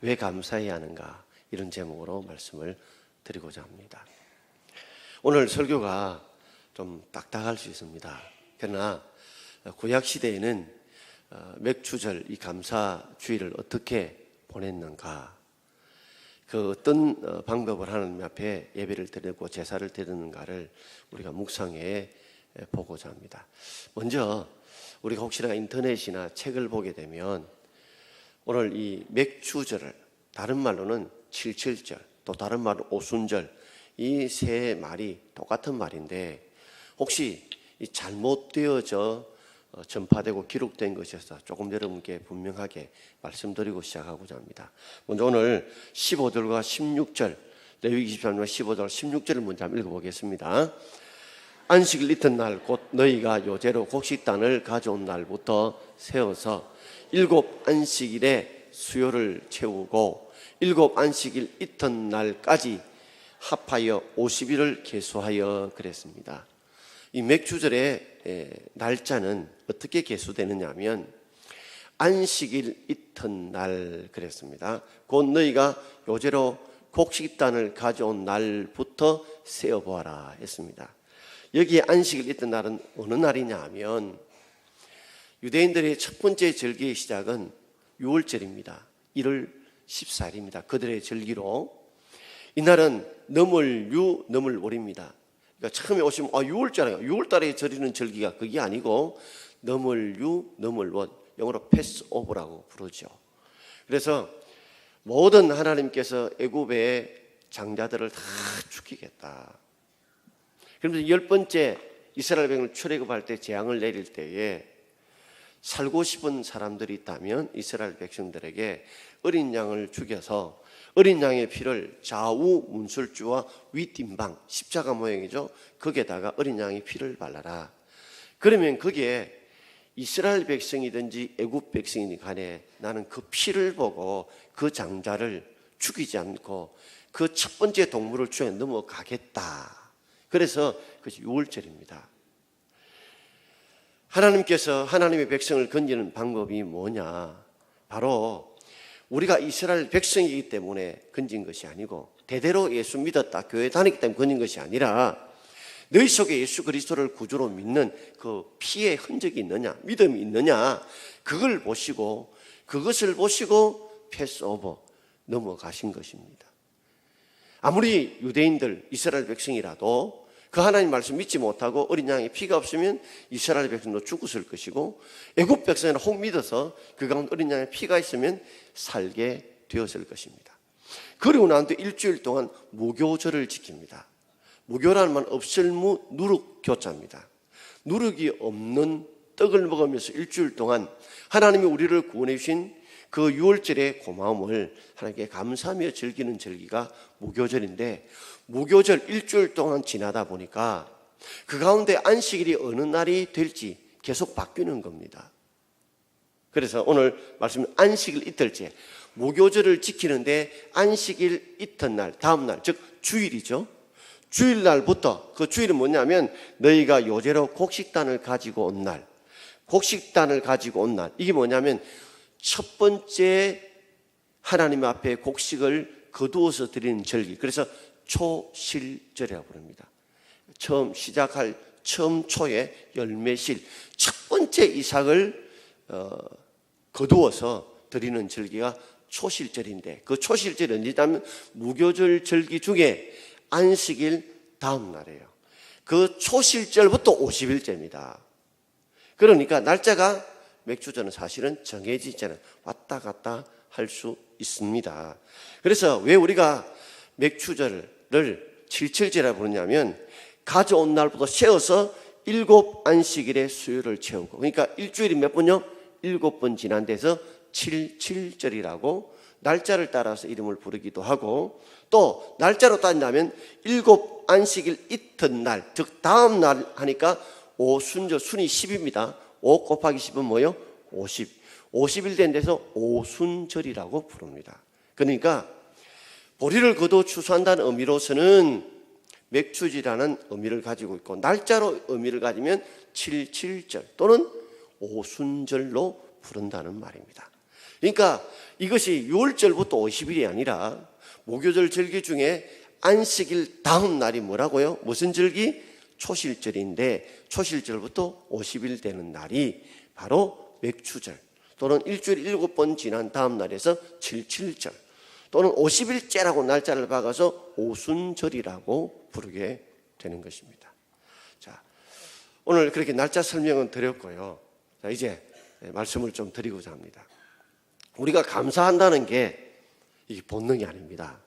왜 감사해야 하는가, 이런 제목으로 말씀을 드리고자 합니다. 오늘 설교가 좀 딱딱할 수 있습니다. 그러나 구약시대에는 맥주절, 이 감사주일을 어떻게 보냈는가, 그 어떤 방법을 하나님 앞에 예배를 드리고 제사를 드리는가를 우리가 묵상해 보고자 합니다. 먼저 우리가 혹시나 인터넷이나 책을 보게 되면 오늘 이 맥주절을 다른 말로는 칠칠절, 또 다른 말로 오순절, 이 세 말이 똑같은 말인데 혹시 이 잘못되어져 전파되고 기록된 것이어서 조금 여러분께 분명하게 말씀드리고 시작하고자 합니다. 먼저 오늘 15절과 16절, 레위기 23장 15절 16절을 먼저 한번 읽어보겠습니다. 안식일 이튿날 곧 너희가 요제로 곡식단을 가져온 날부터 세워서 7 안식일에 수요를 채우고 7 안식일 이튿날까지 합하여 50일을 계수하여 그랬습니다. 이 맥주절의 날짜는 어떻게 계수되느냐 하면 안식일 이튿날 그랬습니다. 곧 너희가 요제로 곡식단을 가져온 날부터 세어보아라 했습니다. 여기에 안식일 이튿날은 어느 날이냐 하면 유대인들의 첫 번째 절기의 시작은 6월절입니다. 1월 14일입니다. 그들의 절기로 이날은 너물유 너물월입니다. 그러니까 처음에 오시면 6월절이에요. 6월달에 절이는 절기가 그게 아니고 너물유 너물월, 영어로 패스오버라고 부르죠. 그래서 모든 하나님께서 애굽의 장자들을 다 죽이겠다. 그러면서 10번째 이스라엘 백성을 출애굽할 때 재앙을 내릴 때에 살고 싶은 사람들이 있다면 이스라엘 백성들에게 어린 양을 죽여서 어린 양의 피를 좌우 문술주와 윗뒷방, 십자가 모양이죠. 거기에다가 어린 양의 피를 발라라. 그러면 거기에 이스라엘 백성이든지 애굽 백성이든 간에 나는 그 피를 보고 그 장자를 죽이지 않고 그 첫 번째 동물을 죽여 넘어가겠다. 그래서 그것이 6월절입니다. 하나님께서 하나님의 백성을 건지는 방법이 뭐냐? 바로 우리가 이스라엘 백성이기 때문에 건진 것이 아니고 대대로 예수 믿었다, 교회 다니기 때문에 건진 것이 아니라 너희 속에 예수 그리스도를 구주로 믿는 그 피의 흔적이 있느냐, 믿음이 있느냐, 그걸 보시고 그것을 보시고 패스오버 넘어가신 것입니다. 아무리 유대인들, 이스라엘 백성이라도 그 하나님 말씀 믿지 못하고 어린 양의 피가 없으면 이스라엘 백성도 죽었을 것이고 애굽 백성은 혹 믿어서 그 가운데 어린 양의 피가 있으면 살게 되었을 것입니다. 그리고 난 뒤 일주일 동안 무교절을 지킵니다. 무교라는 말은 없을무 누룩 교자입니다. 누룩이 없는 떡을 먹으면서 일주일 동안 하나님이 우리를 구원해 주신 그 6월절의 고마움을 하나님께 감사하며 즐기는 절기가 무교절인데, 무교절 일주일 동안 지나다 보니까 그 가운데 안식일이 어느 날이 될지 계속 바뀌는 겁니다. 그래서 오늘 말씀 안식일 이틀째, 무교절을 지키는데 안식일 이튿날, 다음날, 즉 주일이죠. 주일날부터, 그 주일은 뭐냐면 너희가 요제로 곡식단을 가지고 온 날, 곡식단을 가지고 온 날, 이게 뭐냐면 첫 번째 하나님 앞에 곡식을 거두어서 드리는 절기, 그래서 초실절이라고 부릅니다. 처음 시작할 처음 초에 열매실, 첫 번째 이삭을 거두어서 드리는 절기가 초실절인데, 그 초실절이 언제냐면 무교절 절기 중에 안식일 다음 날이에요. 그 초실절부터 50일째입니다. 그러니까 날짜가 맥주절은 사실은 정해지지 않아요. 왔다 갔다 할 수 있습니다. 그래서 왜 우리가 맥주절을 칠칠절이라고 부르냐면 가져온 날부터 세어서 7 안식일에 수요를 채우고, 그러니까 일주일이 몇 번요? 7번 지난 데서 칠칠절이라고 날짜를 따라서 이름을 부르기도 하고, 또 날짜로 따진다면 7 안식일 이튿날, 즉 다음 날 하니까 오순절, 순이 10입니다. 5 곱하기 10은 뭐예요? 50. 50일 된 데서 오순절이라고 부릅니다. 그러니까 보리를 거둬 추수한다는 의미로서는 맥주지라는 의미를 가지고 있고, 날짜로 의미를 가지면 칠칠절 또는 오순절로 부른다는 말입니다. 그러니까 이것이 6월절부터 50일이 아니라 무교절 절기 중에 안식일 다음 날이 뭐라고요? 무슨 절기? 초실절인데 초실절부터 50일 되는 날이 바로 맥추절 또는 일주일 7번 지난 다음 날에서 77절 또는 50일째라고 날짜를 박아서 오순절이라고 부르게 되는 것입니다. 자, 오늘 그렇게 날짜 설명은 드렸고요. 자, 이제 말씀을 좀 드리고자 합니다. 우리가 감사한다는 게 이게 본능이 아닙니다.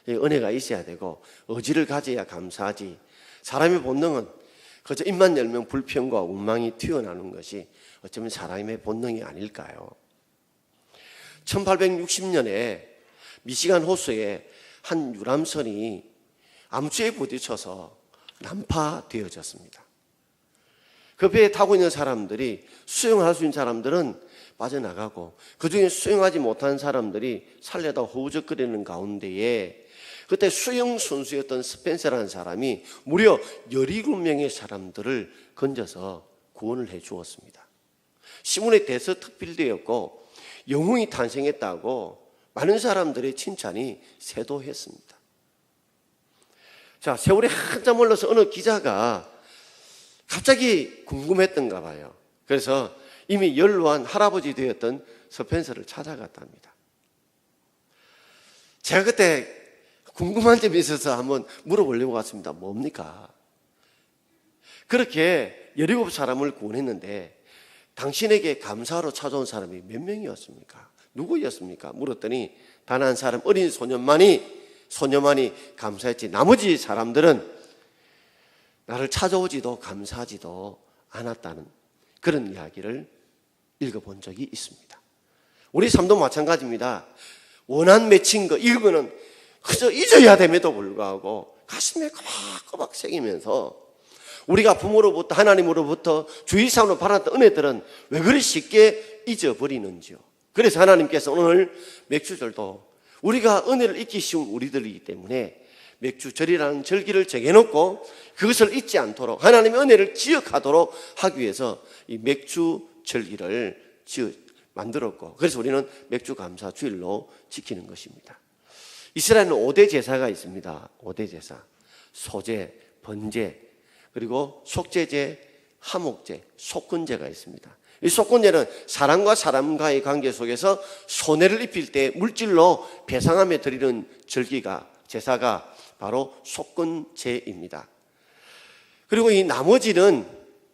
은혜가 있어야 되고 의지를 가져야 감사하지. 사람의 본능은 그저 입만 열면 불평과 원망이 튀어나오는 것이 어쩌면 사람의 본능이 아닐까요? 1860년에 미시간 호수에 한 유람선이 암초에 부딪혀서 난파되어졌습니다. 그 배에 타고 있는 사람들이 수영할 수 있는 사람들은 빠져나가고 그중에 수영하지 못한 사람들이 살려다 허우적거리는 가운데에 그때 수영 선수였던 스펜서라는 사람이 무려 17명의 사람들을 건져서 구원을 해 주었습니다. 신문에 대서특필되었고 영웅이 탄생했다고 많은 사람들의 칭찬이 쇄도했습니다. 자, 세월이 한참 흘러서 어느 기자가 갑자기 궁금했던가 봐요. 그래서 이미 연로한 할아버지 되었던 스펜서를 찾아갔답니다. 제가 그때 궁금한 점이 있어서 한번 물어보려고 왔습니다. 뭡니까? 그렇게 17사람을 구원했는데 당신에게 감사로 찾아온 사람이 몇 명이었습니까? 누구였습니까? 물었더니 단 한 사람 어린 소녀만이 감사했지 나머지 사람들은 나를 찾아오지도 감사하지도 않았다는 그런 이야기를 읽어본 적이 있습니다. 우리 삶도 마찬가지입니다. 원한 맺힌 거 이거는 그저 잊어야 됨에도 불구하고 가슴에 꼬박꼬박 새기면서 우리가 부모로부터 하나님으로부터 주위 사람으로 받았던 은혜들은 왜 그리 쉽게 잊어버리는지요. 그래서 하나님께서 오늘 맥주절도 우리가 은혜를 잊기 쉬운 우리들이기 때문에 맥주절이라는 절기를 정해놓고 그것을 잊지 않도록 하나님의 은혜를 기억하도록 하기 위해서 이 맥주절기를 만들었고 그래서 우리는 맥주감사주일로 지키는 것입니다. 이스라엘은 5대 제사가 있습니다. 5대 제사, 소제, 번제, 그리고 속죄제, 하목제, 속건제가 있습니다. 이 속건제는 사람과 사람과의 관계 속에서 손해를 입힐 때 물질로 배상하며 드리는 제사가 바로 속건제입니다. 그리고 이 나머지는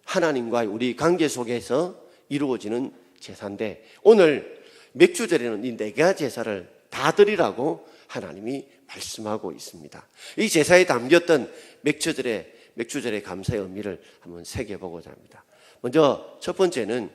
하나님과의 우리 관계 속에서 이루어지는 제사인데 오늘 맥주절에는 이 4가지 제사를 다 드리라고 하나님이 말씀하고 있습니다. 이 제사에 담겼던 맥주절의 감사의 의미를 한번 새겨보고자 합니다. 먼저 첫 번째는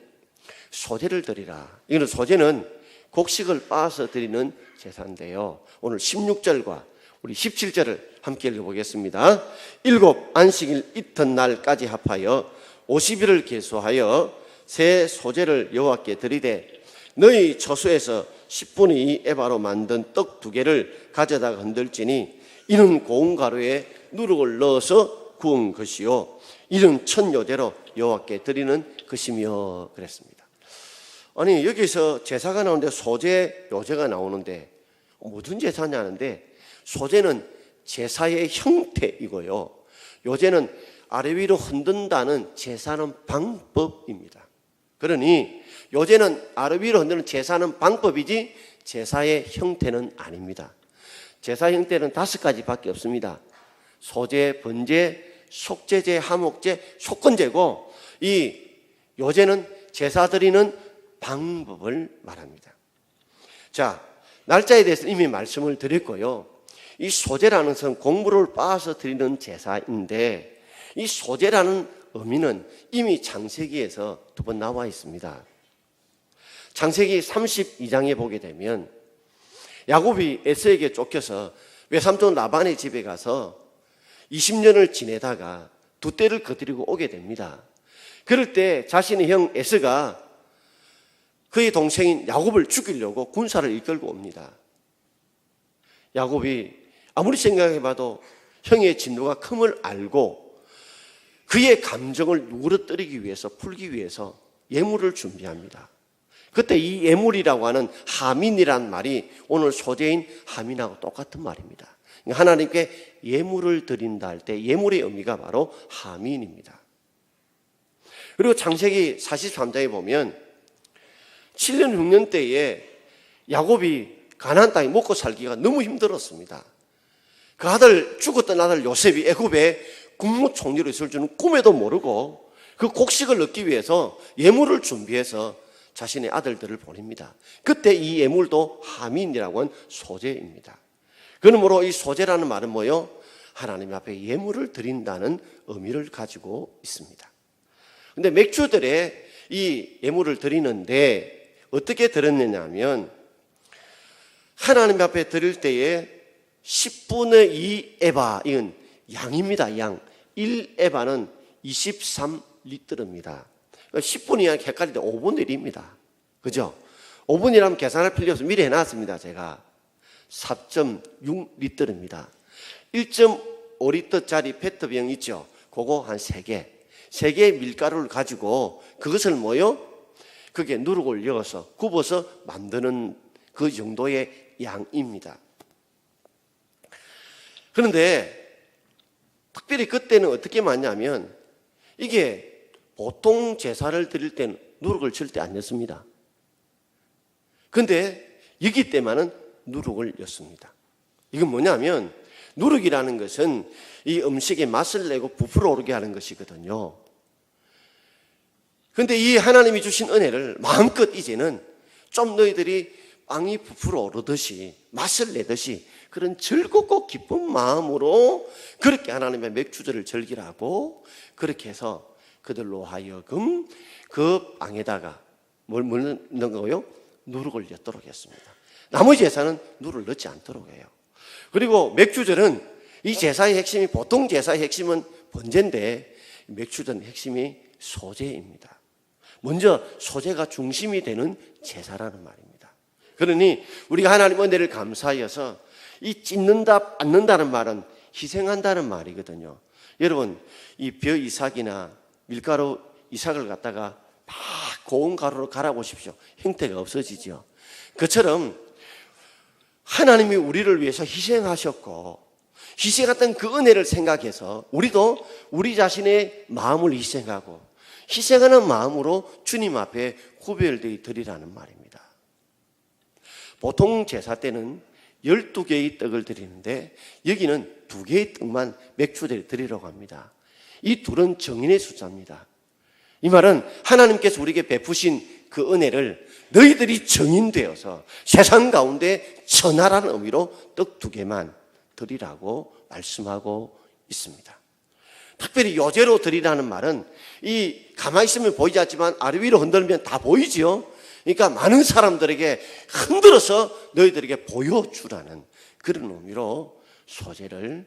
소제를 드리라. 이거는 소제는 곡식을 빻아서 드리는 제사인데요. 오늘 16절과 우리 17절을 함께 읽어보겠습니다. 7 안식일 이튿날까지 합하여 50일을 계수하여 새 소제를 여호와께 드리되 너희 처소에서 10분의 2 에바로 만든 떡 2개를 가져다가 흔들지니 이는 고운 가루에 누룩을 넣어서 구운 것이요 이는 천요제로 여호와께 드리는 것이며 그랬습니다. 아니 여기서 제사가 나오는데 소제, 요제가 나오는데 무슨 제사냐는데 소제는 제사의 형태이고요 요제는 아래 위로 흔든다는 제사는 방법입니다. 그러니 요제는 아래 위로 흔드는 제사는 방법이지 제사의 형태는 아닙니다. 제사 형태는 5가지밖에 없습니다. 소제, 번제, 속죄제, 하목제, 속건제고 이 요제는 제사 드리는 방법을 말합니다. 자, 날짜에 대해서 이미 말씀을 드렸고요. 이 소제라는 것은 곡물을 빻아서 드리는 제사인데 이 소제라는 의미는 이미 창세기에서 2번 나와 있습니다. 창세기 32장에 보게 되면 야곱이 에서에게 쫓겨서 외삼촌 라반의 집에 가서 20년을 지내다가 2때를 거느리고 오게 됩니다. 그럴 때 자신의 형 에서가 그의 동생인 야곱을 죽이려고 군사를 이끌고 옵니다. 야곱이 아무리 생각해봐도 형의 진노가 큼을 알고 그의 감정을 누그러뜨리기 위해서 풀기 위해서 예물을 준비합니다. 그때 이 예물이라고 하는 하민이란 말이 오늘 소재인 하민하고 똑같은 말입니다. 하나님께 예물을 드린다 할 때 예물의 의미가 바로 하민입니다. 그리고 창세기 43장에 보면 7년 6년 때에 야곱이 가나안 땅에 먹고 살기가 너무 힘들었습니다. 그 아들, 죽었던 아들 요셉이 애굽에 국무총리로 있을 줄은 꿈에도 모르고 그 곡식을 얻기 위해서 예물을 준비해서 자신의 아들들을 보냅니다. 그때 이 예물도 하민이라고 하는 소재입니다. 그러므로 이 소재라는 말은 뭐요? 하나님 앞에 예물을 드린다는 의미를 가지고 있습니다. 그런데 맥주들의 이 예물을 드리는데 어떻게 드렸느냐 하면 하나님 앞에 드릴 때에 10분의 2 에바, 이건 양입니다. 양. 1에바는 23리터입니다. 10분이 헷갈릴 때 5분의 1입니다. 그죠? 5분이라면 계산할 필요 없어서 미리 해놨습니다. 제가 4.6리터입니다. 1.5리터짜리 페트병 있죠? 그거 한 3개. 3개의 밀가루를 가지고 그것을 뭐요? 그게 누룩을 넣어서 굽어서 만드는 그 정도의 양입니다. 그런데 특별히 그때는 어떻게 맞냐면 이게 보통 제사를 드릴 때는 누룩을 절대 안 넣습니다. 그런데 여기 때만은 누룩을 넣습니다. 이건 뭐냐면 누룩이라는 것은 이 음식의 맛을 내고 부풀어 오르게 하는 것이거든요. 그런데 이 하나님이 주신 은혜를 마음껏 이제는 좀 너희들이 빵이 부풀어 오르듯이 맛을 내듯이 그런 즐겁고 기쁜 마음으로 그렇게 하나님의 맥주들을 즐기라고 그렇게 해서 그들로 하여금 그 빵에다가 뭘 넣는 거요? 누룩을 넣도록 했습니다. 나머지 제사는 누룩을 넣지 않도록 해요. 그리고 맥주들은 이 제사의 핵심이 보통 제사의 핵심은 번제인데 맥주들은 핵심이 소제입니다. 먼저 소제가 중심이 되는 제사라는 말입니다. 그러니 우리가 하나님 은혜를 감사하여서 이 찢는다, 빻는다는 말은 희생한다는 말이거든요. 여러분 이 벼 이삭이나 밀가루 이삭을 갖다가 막 고운 가루로 갈아보십시오. 형태가 없어지죠. 그처럼 하나님이 우리를 위해서 희생하셨고 희생했던 그 은혜를 생각해서 우리도 우리 자신의 마음을 희생하고 희생하는 마음으로 주님 앞에 구별되어 드리라는 말입니다. 보통 제사 때는 12개의 떡을 드리는데 여기는 2개의 떡만 맥주를 드리려고 합니다. 이 둘은 정인의 숫자입니다. 이 말은 하나님께서 우리에게 베푸신 그 은혜를 너희들이 정인되어서 세상 가운데 전하라는 의미로 떡 2개만 드리라고 말씀하고 있습니다. 특별히 요제로 드리라는 말은 이 가만히 있으면 보이지 않지만 아래 위로 흔들면 다 보이지요. 그러니까 많은 사람들에게 흔들어서 너희들에게 보여주라는 그런 의미로 소제를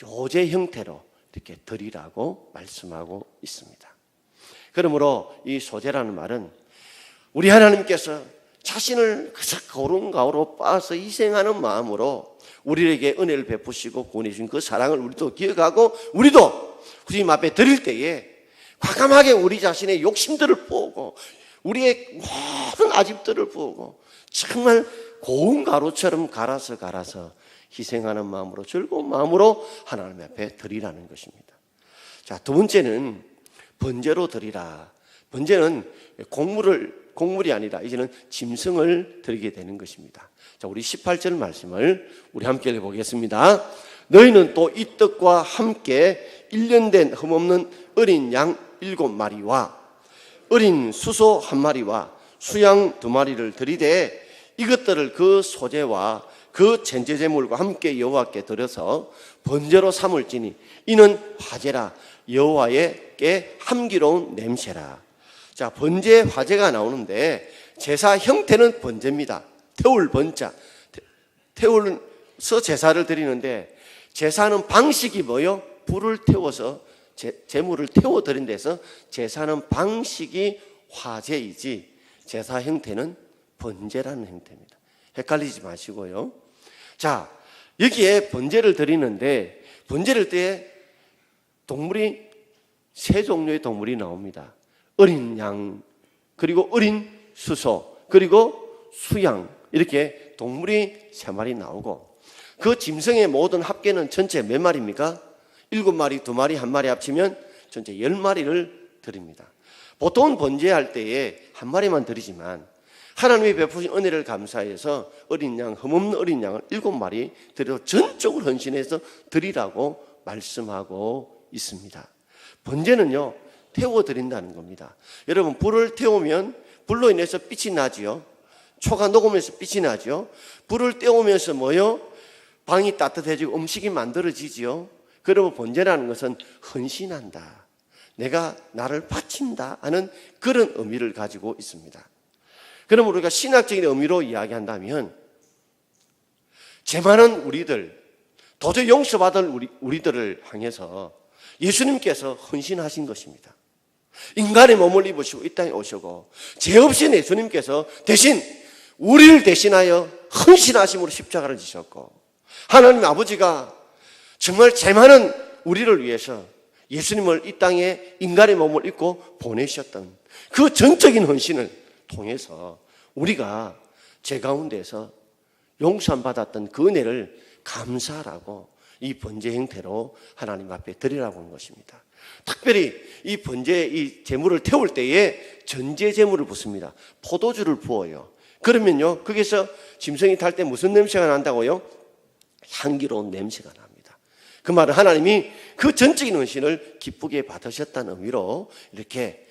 요제 형태로 이렇게 드리라고 말씀하고 있습니다. 그러므로 이 소제라는 말은 우리 하나님께서 자신을 고른 가오로 빻아서 희생하는 마음으로 우리에게 은혜를 베푸시고 구원해 주신 그 사랑을 우리도 기억하고 우리도 주님 앞에 드릴 때에 과감하게 우리 자신의 욕심들을 부어고 우리의 모든 아집들을 부어고 정말 고운 가루처럼 갈아서 희생하는 마음으로 즐거운 마음으로 하나님 앞에 드리라는 것입니다. 자, 두 번째는 번제로 드리라. 번제는 곡물이 아니라 이제는 짐승을 드리게 되는 것입니다. 자, 우리 18절 말씀을 우리 함께 읽어보겠습니다. 너희는 또 이 떡과 함께 1년 된 흠없는 어린 양 7마리와 어린 수소 1마리와 수양 2마리를 드리되 이것들을 그 소제와 그 전제제물과 함께 여호와께 드려서 번제로 삼을지니 이는 화제라 여호와께 함기로운 냄새라. 자, 번제 화제가 나오는데 제사 형태는 번제입니다. 태울 번자. 태울서 제사를 드리는데 제사는 방식이 뭐요? 불을 태워서 제물을 태워 드린 데서 제사는 방식이 화제이지 제사 형태는 번제라는 형태입니다. 헷갈리지 마시고요. 자, 여기에 번제를 드리는데 번제를 때 동물이 3종류의 동물이 나옵니다. 어린 양, 그리고 어린 수소, 그리고 수양, 이렇게 동물이 3마리 나오고, 그 짐승의 모든 합계는 전체 몇 마리입니까? 7마리, 2마리, 1마리 합치면 전체 10마리를 드립니다. 보통은 번제할 때에 1마리만 드리지만 하나님이 베푸신 은혜를 감사해서 어린 양, 흠없는 어린 양을 7마리 드려 전적으로 헌신해서 드리라고 말씀하고 있습니다. 번제는요, 태워드린다는 겁니다. 여러분, 불을 태우면 불로 인해서 빛이 나지요. 초가 녹으면서 빛이 나죠. 불을 떼우면서 뭐요? 방이 따뜻해지고 음식이 만들어지지요. 그러면 번제라는 것은 헌신한다, 내가 나를 바친다 하는 그런 의미를 가지고 있습니다. 그럼 우리가 신학적인 의미로 이야기한다면 죄 많은 우리들, 도저히 용서받을 우리들을 향해서 예수님께서 헌신하신 것입니다. 인간의 몸을 입으시고 이 땅에 오시고 죄 없인 예수님께서 대신 우리를 대신하여 헌신하심으로 십자가를 지셨고, 하나님 아버지가 정말 죄 많은 우리를 위해서 예수님을 이 땅에 인간의 몸을 입고 보내셨던 그 전적인 헌신을 통해서 우리가 죄 가운데서 용서함 받았던 그 은혜를 감사하라고 이 번제 형태로 하나님 앞에 드리라고 하는 것입니다. 특별히 이 번제, 이 제물을 태울 때에 전제 제물을 붓습니다. 포도주를 부어요. 그러면요, 거기서 짐승이 탈 때 무슨 냄새가 난다고요? 향기로운 냄새가 납니다. 그 말은 하나님이 그 전적인 헌신을 기쁘게 받으셨다는 의미로 이렇게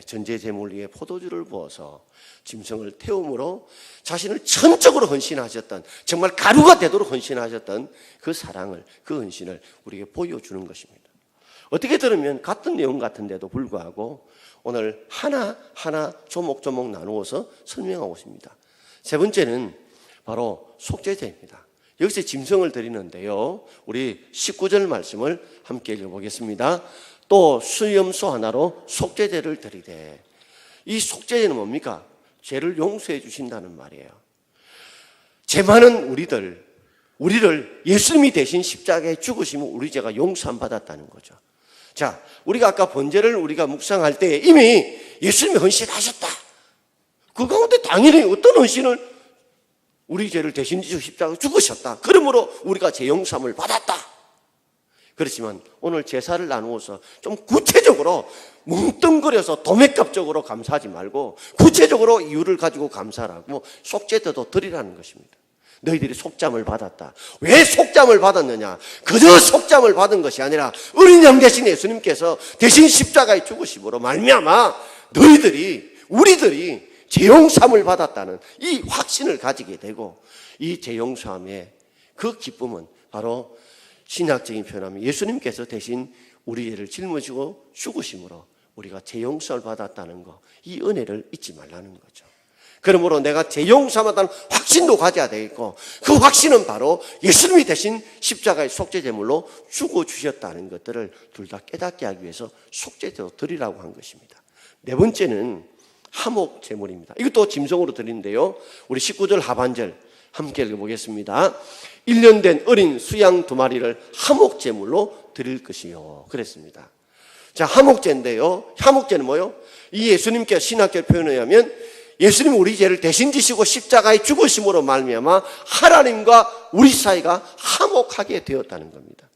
전제 제물 위에 포도주를 부어서 짐승을 태움으로 자신을 전적으로 헌신하셨던, 정말 가루가 되도록 헌신하셨던 그 사랑을, 그 헌신을 우리에게 보여주는 것입니다. 어떻게 들으면 같은 내용 같은데도 불구하고 오늘 하나하나 조목조목 나누어서 설명하고 있습니다. 세 번째는 바로 속죄제입니다. 여기서 짐승을 드리는데요, 우리 19절 말씀을 함께 읽어보겠습니다. 또 수염소 하나로 속죄제를 드리되. 이 속죄제는 뭡니까? 죄를 용서해 주신다는 말이에요. 죄 많은 우리를 예수님이 대신 십자가에 죽으시면 우리 죄가 용서함 받았다는 거죠. 자, 우리가 아까 번제를 우리가 묵상할 때 이미 예수님이 헌신하셨다. 그 가운데 당연히 어떤 헌신을, 우리 죄를 대신 지시고 십자가에 죽으셨다. 그러므로 우리가 죄 용서함을 받았다. 그렇지만 오늘 제사를 나누어서 좀 구체적으로 뭉뚱그려서 도매값적으로 감사하지 말고 구체적으로 이유를 가지고 감사하고 속죄제도 드리라는 것입니다. 너희들이 속죄함을 받았다. 왜 속죄함을 받았느냐? 그저 속죄함을 받은 것이 아니라 어린 양 대신 예수님께서 대신 십자가에 죽으심으로 말미암아 우리들이 죄용서함을 받았다는 이 확신을 가지게 되고, 이 죄용서함의 그 기쁨은 바로 신학적인 표현하면 예수님께서 대신 우리 죄를 짊어지고 죽으심으로 우리가 죄용서를 받았다는 거, 이 은혜를 잊지 말라는 거죠. 그러므로 내가 죄용서받다는 확신도 가져야 되겠고, 그 확신은 바로 예수님이 대신 십자가의 속죄제물로 죽어주셨다는 것들을 둘 다 깨닫게 하기 위해서 속죄제로 드리라고 한 것입니다. 네 번째는 화목제물입니다. 이것도 짐승으로 드리는데요, 우리 19절 하반절 함께 읽어보겠습니다. 1년 된 어린 수양 2마리를 화목제물로 드릴 것이요, 그랬습니다. 자, 화목제인데요, 화목제는 뭐요? 이 예수님께 신학적 표현에 의하면 예수님이 우리 죄를 대신 지시고 십자가에 죽으심으로 말미암아 하나님과 우리 사이가 화목하게 되었다는 겁니다.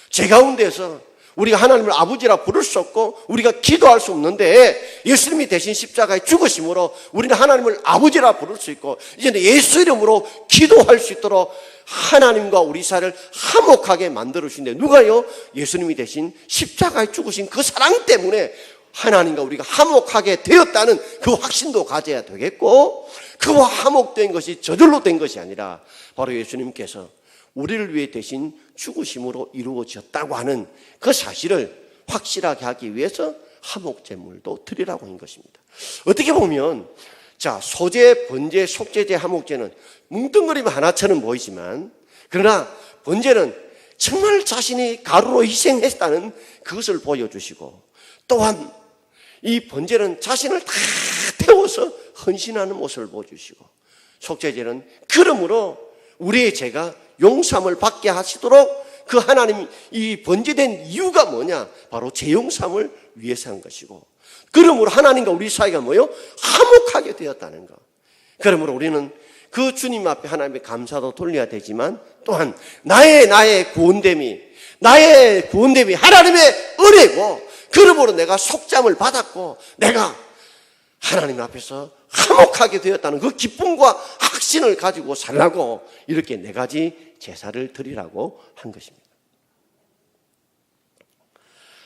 죄 가운데서 우리가 하나님을 아버지라 부를 수 없고 우리가 기도할 수 없는데 예수님이 대신 십자가에 죽으심으로 우리는 하나님을 아버지라 부를 수 있고, 이제는 예수 이름으로 기도할 수 있도록 하나님과 우리 사이를 화목하게 만들어 주신데, 누가요? 예수님이 대신 십자가에 죽으신 그 사랑 때문에 하나님과 우리가 화목하게 되었다는 그 확신도 가져야 되겠고, 그 화목된 것이 저절로 된 것이 아니라 바로 예수님께서 우리를 위해 대신 죽으심으로 이루어졌다고 하는 그 사실을 확실하게 하기 위해서 화목제물도 드리라고 한 것입니다. 어떻게 보면 자, 소제, 번제, 속죄제, 화목제는 뭉뚱그리면 하나처럼 보이지만, 그러나 번제는 정말 자신이 가루로 희생했다는 그것을 보여주시고, 또한 이 번제는 자신을 다 태워서 헌신하는 모습을 보여주시고, 속죄제는 그러므로 우리의 죄가 용서함을 받게 하시도록 그 하나님이 이 번제된 이유가 뭐냐? 바로 죄 용서함을 위해서 한 것이고, 그러므로 하나님과 우리 사이가 뭐요? 화목하게 되었다는 것. 그러므로 우리는 그 주님 앞에 하나님의 감사도 돌려야 되지만 또한 나의 구원됨이 하나님의 은혜고 그러므로 내가 속잠을 받았고 내가 하나님 앞에서 화목하게 되었다는 그 기쁨과 확신을 가지고 살라고 이렇게 4가지 제사를 드리라고 한 것입니다.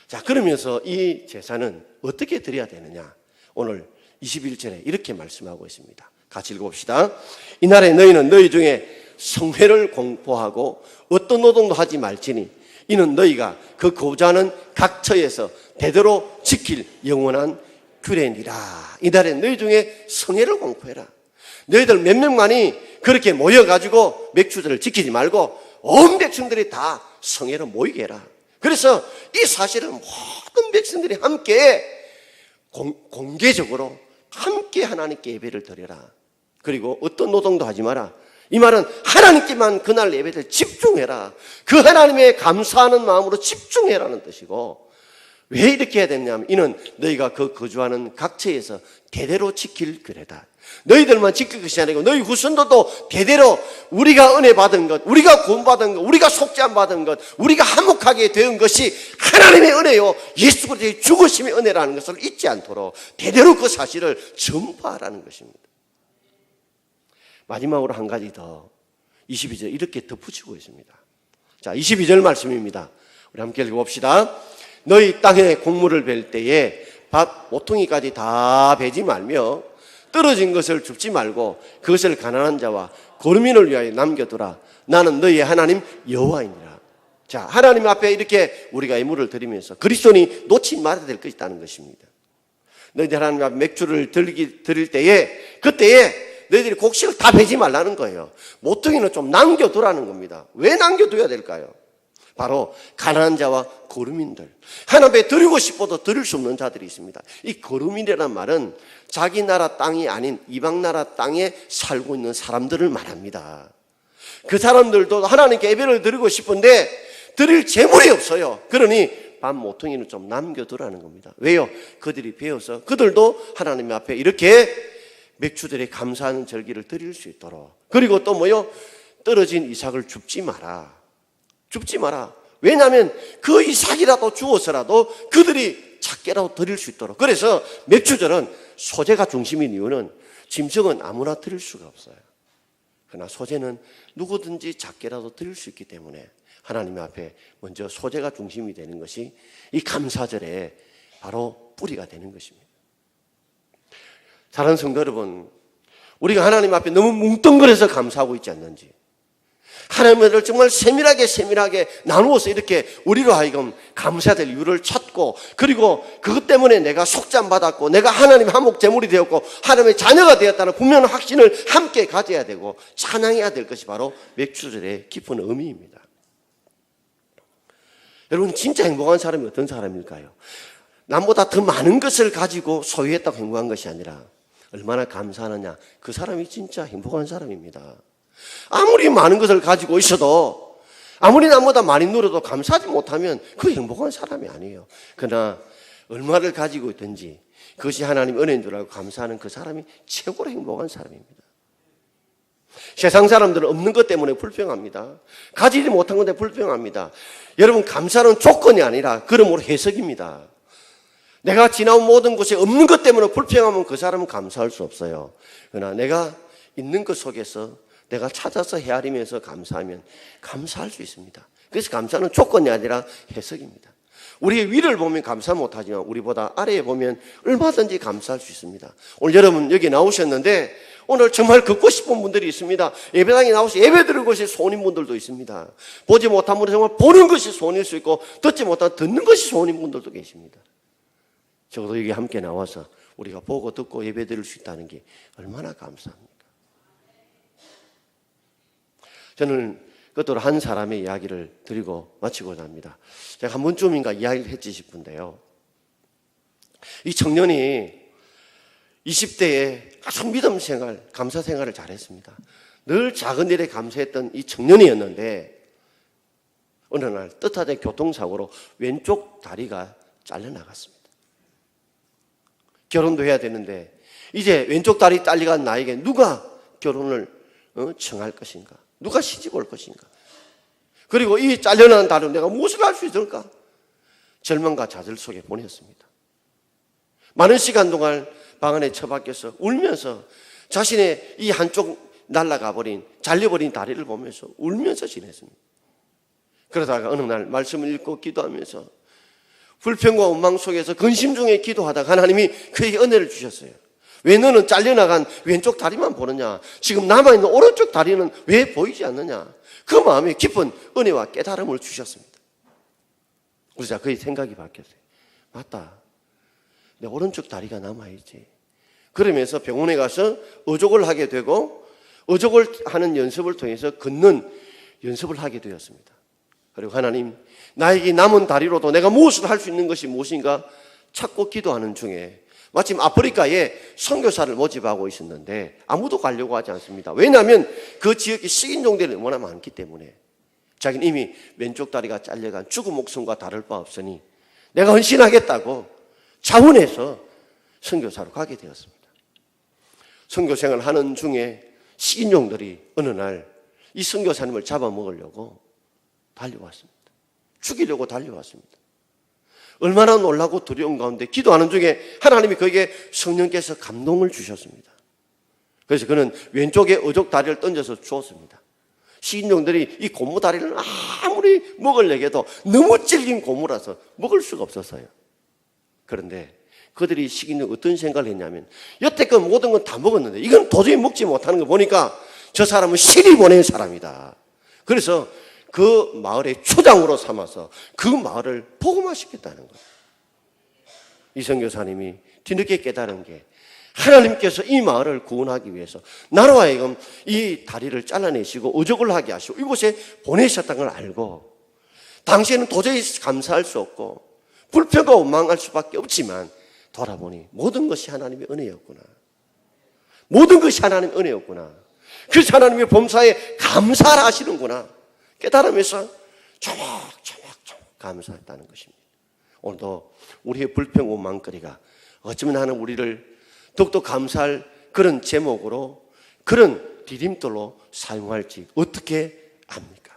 자, 그러면서 이 제사는 어떻게 드려야 되느냐? 오늘 21절에 이렇게 말씀하고 있습니다. 같이 읽어봅시다. 이날에 너희는 너희 중에 성회를 공포하고 어떤 노동도 하지 말지니 이는 너희가 그 거주하는 각처에서 대대로 지킬 영원한 규례니라. 이날에 너희 중에 성회를 공포해라. 너희들 몇 명만이 그렇게 모여가지고 맥주들을 지키지 말고 온 백성들이 다 성회로 모이게 해라. 그래서 이 사실을 모든 백성들이 함께 공개적으로 함께 하나님께 예배를 드려라. 그리고 어떤 노동도 하지 마라. 이 말은 하나님께만 그날 예배를 집중해라. 그 하나님의 감사하는 마음으로 집중해라는 뜻이고, 왜 이렇게 해야 되냐면 이는 너희가 그 거주하는 각처에서 대대로 지킬 규례다. 너희들만 지킬 것이 아니고 너희 후손들도 대대로 우리가 은혜 받은 것, 우리가 구원받은 것, 우리가 속죄함 받은 것, 우리가 화목하게 된 것이 하나님의 은혜요 예수 그리스도의 죽으심의 은혜라는 것을 잊지 않도록 대대로 그 사실을 전파하라는 것입니다. 마지막으로 한 가지 더 22절 이렇게 덧붙이고 있습니다. 자, 22절 말씀입니다. 우리 함께 읽어봅시다. 너희 땅에 곡물을 벨 때에 밥 모퉁이까지 다 베지 말며 떨어진 것을 줍지 말고 그것을 가난한 자와 거르민을 위하여 남겨두라. 나는 너희의 하나님 여호와이니라. 자, 하나님 앞에 이렇게 우리가 예물을 드리면서 그리스도인이 놓지 말아야 될 것이 있다는 것입니다. 너희들 하나님 앞에 맥주를 드릴 때에 그때에 너희들이 곡식을 다 베지 말라는 거예요. 모퉁이는 좀 남겨두라는 겁니다. 왜 남겨둬야 될까요? 바로 가난한 자와 거루민들, 하나님께 드리고 싶어도 드릴 수 없는 자들이 있습니다. 이 거루민이라는 말은 자기 나라 땅이 아닌 이방 나라 땅에 살고 있는 사람들을 말합니다. 그 사람들도 하나님께 예배를 드리고 싶은데 드릴 재물이 없어요. 그러니 밥 모퉁이는 좀 남겨두라는 겁니다. 왜요? 그들이 배워서 그들도 하나님 앞에 이렇게 맥주들의 감사하는 절기를 드릴 수 있도록. 그리고 또 뭐요? 떨어진 이삭을 줍지 마라. 줍지 마라. 왜냐하면 그 이삭이라도 주어서라도 그들이 작게라도 드릴 수 있도록. 그래서 맥주절은 소재가 중심인 이유는 짐승은 아무나 드릴 수가 없어요. 그러나 소재는 누구든지 작게라도 드릴 수 있기 때문에 하나님 앞에 먼저 소재가 중심이 되는 것이 이 감사절의 바로 뿌리가 되는 것입니다. 사랑하는 성도 여러분, 우리가 하나님 앞에 너무 뭉뚱그려서 감사하고 있지 않는지, 하나님을 정말 세밀하게 나누어서 이렇게 우리로 하여금 감사해야 될 이유를 찾고, 그리고 그것 때문에 내가 속죄함 받았고 내가 하나님 한목 제물이 되었고 하나님의 자녀가 되었다는 분명한 확신을 함께 가져야 되고 찬양해야 될 것이 바로 맥주절의 깊은 의미입니다. 여러분, 진짜 행복한 사람이 어떤 사람일까요? 남보다 더 많은 것을 가지고 소유했다고 행복한 것이 아니라 얼마나 감사하느냐, 그 사람이 진짜 행복한 사람입니다. 아무리 많은 것을 가지고 있어도, 아무리 남보다 많이 누려도 감사하지 못하면 그 행복한 사람이 아니에요. 그러나 얼마를 가지고 있든지 그것이 하나님 은혜인 줄 알고 감사하는 그 사람이 최고로 행복한 사람입니다. 세상 사람들은 없는 것 때문에 불평합니다. 가지지 못한 것 때문에 불평합니다. 여러분, 감사는 조건이 아니라 그러므로 해석입니다. 내가 지나온 모든 것이 없는 것 때문에 불평하면 그 사람은 감사할 수 없어요. 그러나 내가 있는 것 속에서 내가 찾아서 헤아리면서 감사하면 감사할 수 있습니다. 그래서 감사는 조건이 아니라 해석입니다. 우리의 위를 보면 감사 못하지만 우리보다 아래에 보면 얼마든지 감사할 수 있습니다. 오늘 여러분 여기 나오셨는데 오늘 정말 걷고 싶은 분들이 있습니다. 예배당에 나오셔서 예배 드릴 것이 소원인 분들도 있습니다. 보지 못한 분은 정말 보는 것이 소원일 수 있고 듣지 못한 듣는 것이 소원인 분들도 계십니다. 적어도 여기 함께 나와서 우리가 보고 듣고 예배 드릴 수 있다는 게 얼마나 감사합니까? 저는 끝으로 한 사람의 이야기를 드리고 마치고자 합니다. 제가 한 번쯤인가 이야기를 했지 싶은데요. 이 청년이 20대에 아주 믿음 생활, 감사 생활을 잘했습니다. 늘 작은 일에 감사했던 이 청년이었는데 어느 날 뜻하게 교통사고로 왼쪽 다리가 잘려나갔습니다. 결혼도 해야 되는데 이제 왼쪽 다리 딸려간 나에게 누가 결혼을 청할 것인가? 누가 시집 올 것인가? 그리고 이 잘려난 다리로 내가 무엇을 할 수 있을까? 절망과 좌절 속에 보냈습니다. 많은 시간 동안 방 안에 처박혀서 울면서 자신의 이 한쪽 날아가 버린, 잘려버린 다리를 보면서 울면서 지냈습니다. 그러다가 어느 날 말씀을 읽고 기도하면서 불평과 원망 속에서 근심 중에 기도하다가 하나님이 그에게 은혜를 주셨어요. 왜 너는 잘려나간 왼쪽 다리만 보느냐? 지금 남아있는 오른쪽 다리는 왜 보이지 않느냐? 그 마음에 깊은 은혜와 깨달음을 주셨습니다. 그러자 그의 생각이 바뀌었어요. 맞다. 내 오른쪽 다리가 남아있지. 그러면서 병원에 가서 어족을 하게 되고 어족을 하는 연습을 통해서 걷는 연습을 하게 되었습니다. 그리고 하나님, 나에게 남은 다리로도 내가 무엇을 할 수 있는 것이 무엇인가 찾고 기도하는 중에 마침 아프리카에 선교사를 모집하고 있었는데 아무도 가려고 하지 않습니다. 왜냐하면 그 지역에 식인종들이 너무나 많기 때문에 자기는 이미 왼쪽 다리가 잘려간 죽은 목숨과 다를 바 없으니 내가 헌신하겠다고 자원해서 선교사로 가게 되었습니다. 선교 생활을 하는 중에 식인종들이 어느 날 이 선교사님을 잡아먹으려고 달려왔습니다. 죽이려고 달려왔습니다. 얼마나 놀라고 두려운 가운데 기도하는 중에 하나님이 그에게 성령께서 감동을 주셨습니다. 그래서 그는 왼쪽에 어족 다리를 던져서 주었습니다. 식인종들이 이 고무 다리를 아무리 먹으려고 해도 너무 질긴 고무라서 먹을 수가 없었어요. 그런데 그들이 식인종 어떤 생각을 했냐면 여태껏 모든 건 다 먹었는데 이건 도저히 먹지 못하는 거 보니까 저 사람은 신이 보낸 사람이다. 그래서 그 마을의 초장으로 삼아서 그 마을을 복음화시켰다는 거예요. 이 선교사님이 뒤늦게 깨달은 게 하나님께서 이 마을을 구원하기 위해서 나로 하여금 이 다리를 잘라내시고 어족을 하게 하시고 이곳에 보내셨다는 걸 알고 당시에는 도저히 감사할 수 없고 불평과 원망할 수밖에 없지만 돌아보니 모든 것이 하나님의 은혜였구나. 모든 것이 하나님의 은혜였구나. 그래서 하나님의 범사에 감사를 하시는구나. 깨달으면서 조목조목 감사했다는 것입니다. 오늘도 우리의 불평 원망거리가 어쩌면 하나님 우리를 더욱더 감사할 그런 제목으로 그런 디딤돌로 사용할지 어떻게 압니까?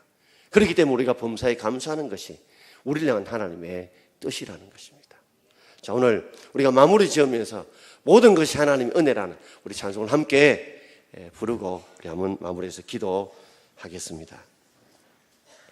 그렇기 때문에 우리가 범사에 감사하는 것이 우리를 향한 하나님의 뜻이라는 것입니다. 자, 오늘 우리가 마무리 지으면서 모든 것이 하나님의 은혜라는 우리 찬송을 함께 부르고 우리 한번 마무리해서 기도하겠습니다.